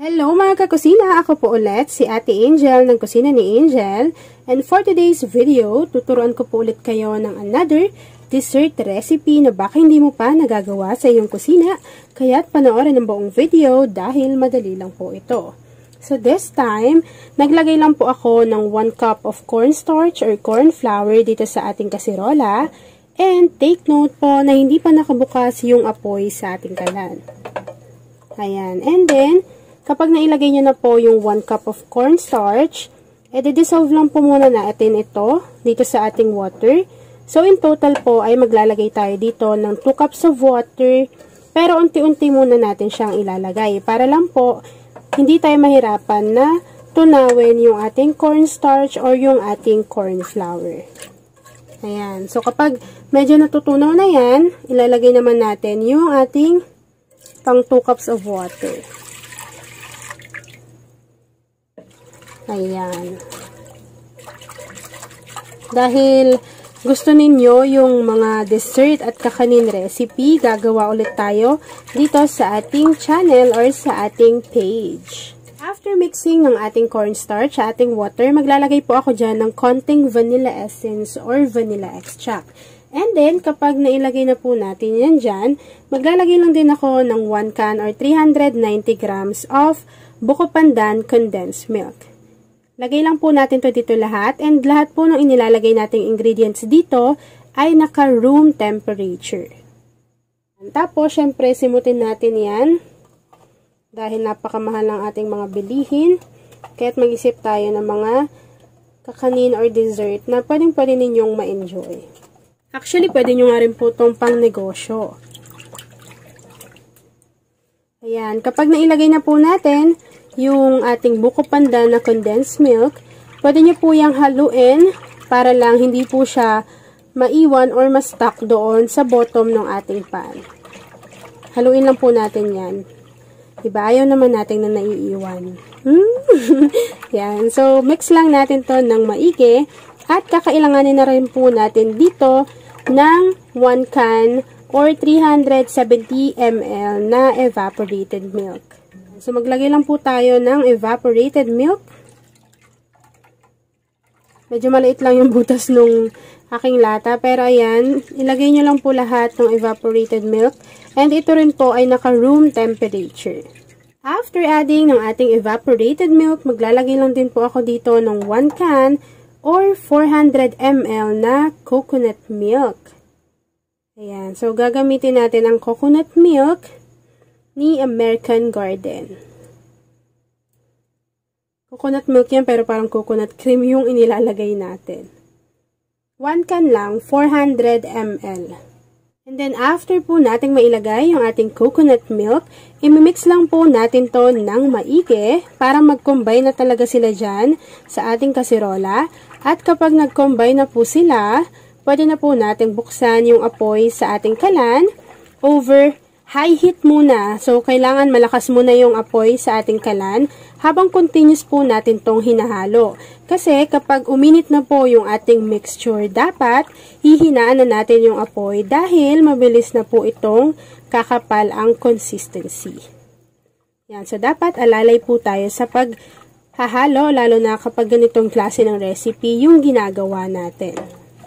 Hello mga kakusina! Ako po ulit si Ate Angel ng Kusina ni Angel. And for today's video, tuturuan ko po ulit kayo ng another dessert recipe na baka hindi mo pa nagagawa sa iyong kusina. Kaya't panoorin ang buong video dahil madali lang po ito. So this time, naglagay lang po ako ng 1 cup of cornstarch or corn flour dito sa ating kasirola. And take note po na hindi pa nakabukas yung apoy sa ating kalan. Ayan. And then, kapag nailagay nyo na po yung 1 cup of cornstarch, dissolve lang po muna natin ito dito sa ating water. So, in total po ay maglalagay tayo dito ng 2 cups of water, pero unti-unti muna natin siyang ilalagay. Para lang po, hindi tayo mahirapan na tunawin yung ating cornstarch or yung ating corn flour. Ayan. So, kapag medyo natutunaw na yan, ilalagay naman natin yung ating pang 2 cups of water. Ayan. Dahil gusto ninyo yung mga dessert at kakanin recipe, gagawa ulit tayo dito sa ating channel or sa ating page. After mixing ng ating cornstarch sa ating water, maglalagay po ako dyan ng konting vanilla essence or vanilla extract. And then, kapag nailagay na po natin yan dyan, maglalagay lang din ako ng 1 can or 390 grams of buko pandan condensed milk. Lagay lang po natin ito dito lahat, and lahat po ng inilalagay nating ingredients dito ay naka-room temperature. Tapos, syempre, simutin natin yan dahil napakamahal ng ating mga bilihin. Kaya't mag-isip tayo ng mga kakanin or dessert na pwedeng-pwede ninyong ma-enjoy. Actually, pwede nyo nga rin po itong pang negosyo. Ayan, kapag nailagay na po natin yung ating buko pandan na condensed milk, pwede nyo po yung haluin para lang hindi po siya maiwan or ma-stuck doon sa bottom ng ating pan. Haluin lang po natin yan. Diba? Ayaw naman natin na naiiwan. Yan. So, mix lang natin to ng maigi at kakailanganin na rin po natin dito ng 1 can or 370 ml na evaporated milk. So, maglagay lang po tayo ng evaporated milk. Medyo maliit lang yung butas nung aking lata. Pero, ayan, ilagay nyo lang po lahat ng evaporated milk. And ito rin po ay naka-room temperature. After adding ng ating evaporated milk, maglalagay lang din po ako dito ng 1 can or 400 ml na coconut milk. Ayan. So, gagamitin natin ang coconut milk ni American Garden. Coconut milk yan, pero parang coconut cream yung inilalagay natin. 1 can lang, 400 ml. And then, after po nating mailagay yung ating coconut milk, imimix lang po natin to ng maigi para mag-combine na talaga sila dyan sa ating kasirola. At kapag nag-combine na po sila, pwede na po natin buksan yung apoy sa ating kalan over high heat muna. So, kailangan malakas muna yung apoy sa ating kalan habang continuous po natin tong hinahalo. Kasi kapag uminit na po yung ating mixture, dapat hihinaan na natin yung apoy dahil mabilis na po itong kakapal ang consistency. Yan. So, dapat alalay po tayo sa paghahalo, lalo na kapag ganitong klase ng recipe yung ginagawa natin.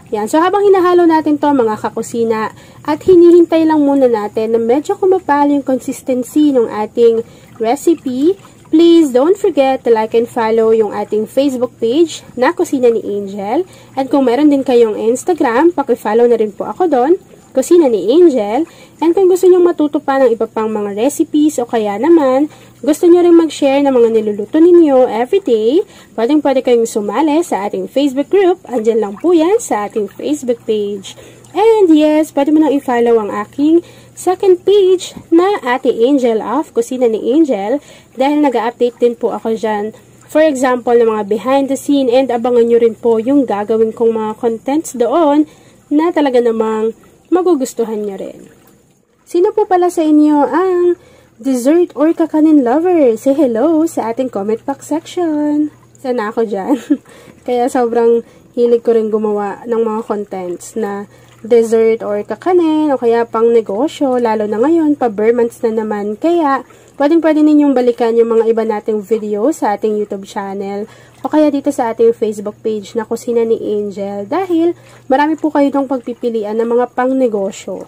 Yan. So, habang hinahalo natin to mga kakusina at hinihintay lang muna natin na medyo kumapal yung consistency ng ating recipe, please don't forget to like and follow yung ating Facebook page na Kusina ni Angel. And kung meron din kayong Instagram, paki-follow na rin po ako doon, Kusina ni Angel. And kung gusto nyo matuto pa ng iba pang mga recipes o kaya naman, gusto nyo rin mag-share ng mga niluluto ninyo everyday, pwede kayong sumali sa ating Facebook group. Andyan lang po yan sa ating Facebook page. And yes, pwede mo nang i-follow ang aking second page na Ate Angel of Kusina ni Angel dahil nag-update din po ako dyan. For example, ng mga behind the scene, and abangan nyo rin po yung gagawin kong mga contents doon na talaga namang magugustuhan nyo rin. Sino po pala sa inyo ang dessert or kakanin lover? Say hello sa ating comment box section. Sana ako dyan. Kaya sobrang hilig ko rin gumawa ng mga contents na dessert or kakanin o kaya pang negosyo. Lalo na ngayon, pa-bare months na naman. Kaya pwedeng-pwede ninyong balikan yung mga iba nating video sa ating YouTube channel o kaya dito sa ating Facebook page na Kusina ni Angel dahil marami po kayo itong pagpipilian ng mga pang-negosyo.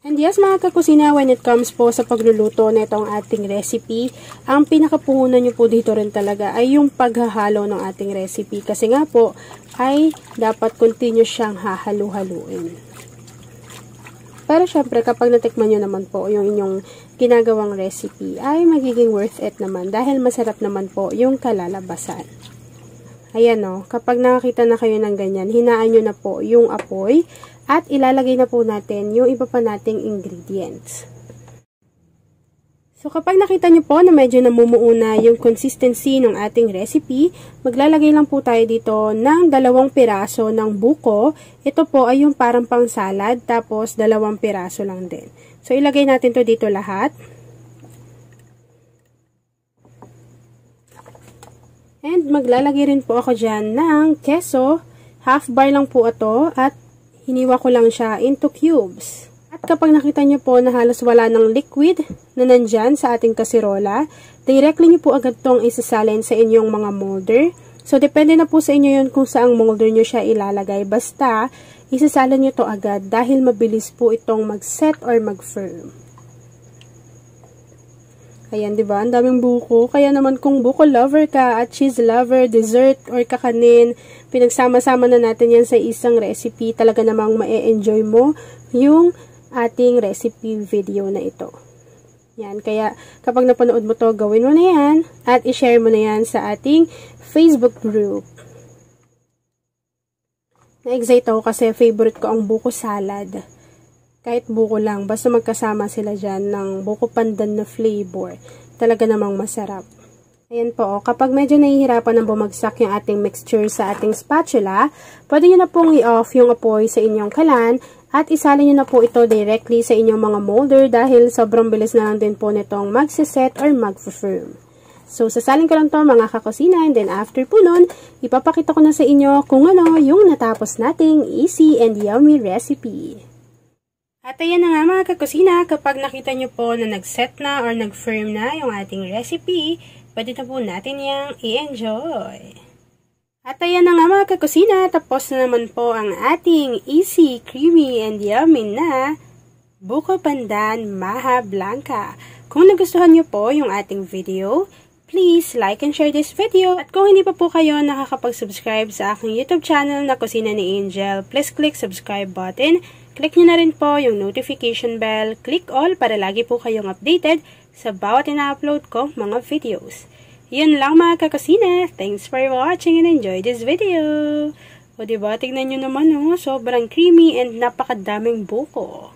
And yes, mga kakusina, when it comes po sa pagluluto na itong ating recipe, ang pinakapuhunan nyo po dito rin talaga ay yung paghahalo ng ating recipe. Kasi nga po, ay dapat continuous siyang hahalu-haluin. Pero syempre, kapag natikman nyo naman po yung inyong ginagawang recipe, ay magiging worth it naman dahil masarap naman po yung kalalabasan. Ayan o, kapag nakakita na kayo ng ganyan, hinaan nyo na po yung apoy at ilalagay na po natin yung iba pa nating ingredients. So kapag nakita nyo po na medyo namumuo na yung consistency ng ating recipe, maglalagay lang po tayo dito ng 2 piraso ng buko. Ito po ay yung parang pang salad, tapos 2 piraso lang din. So ilagay natin to dito lahat. And maglalagay rin po ako dyan ng keso. Half bar lang po ito at hiniwa ko lang siya into cubes. At kapag nakita nyo po na halos wala ng liquid na nandyan sa ating kasirola, directly nyo po agad tong isasalin sa inyong mga molder. So depende na po sa inyo yun kung saang molder nyo siya ilalagay. Basta isasalin nyo to agad dahil mabilis po itong mag-set or mag-firm. Ayan, diba? Ang daming buko. Kaya naman kung buko lover ka at cheese lover, dessert, or kakanin, pinagsama-sama na natin yan sa isang recipe. Talaga namang ma-enjoy mo yung ating recipe video na ito. Yan. Kaya kapag napanood mo to, gawin mo na yan at i-share mo na yan sa ating Facebook group. Na-excite ako kasi favorite ko ang buko salad. Kahit buko lang, basta magkasama sila dyan ng buko pandan na flavor. Talaga namang masarap. Ayan po, kapag medyo nahihirapan ng bumagsak yung ating mixture sa ating spatula, pwede nyo na pong i-off yung apoy sa inyong kalan at isalin nyo na po ito directly sa inyong mga molder dahil sobrang bilis na lang din po nitong magsiset or mag-firm. So, sasalin ko lang to mga kakusina and then after po nun, ipapakita ko na sa inyo kung ano yung natapos nating easy and yummy recipe. At ayan na nga mga kakusina, kapag nakita nyo po na nag-set na or nag-firm na yung ating recipe, pwede na po natin yung i-enjoy. At ayan na nga mga kakusina, tapos na naman po ang ating easy, creamy, and yummy na buko pandan maha blanca. Kung nagustuhan nyo po yung ating video, please like and share this video. At kung hindi pa po kayo nakakapag-subscribe sa aking YouTube channel na Kusina ni Angel, please click subscribe button. Click nyo na rin po yung notification bell. Click all para lagi po kayong updated sa bawat ina-upload ko mga videos. Yun lang mga kakusina. Thanks for watching and enjoy this video. O diba, tignan nyo naman sobrang creamy and napakadaming buko.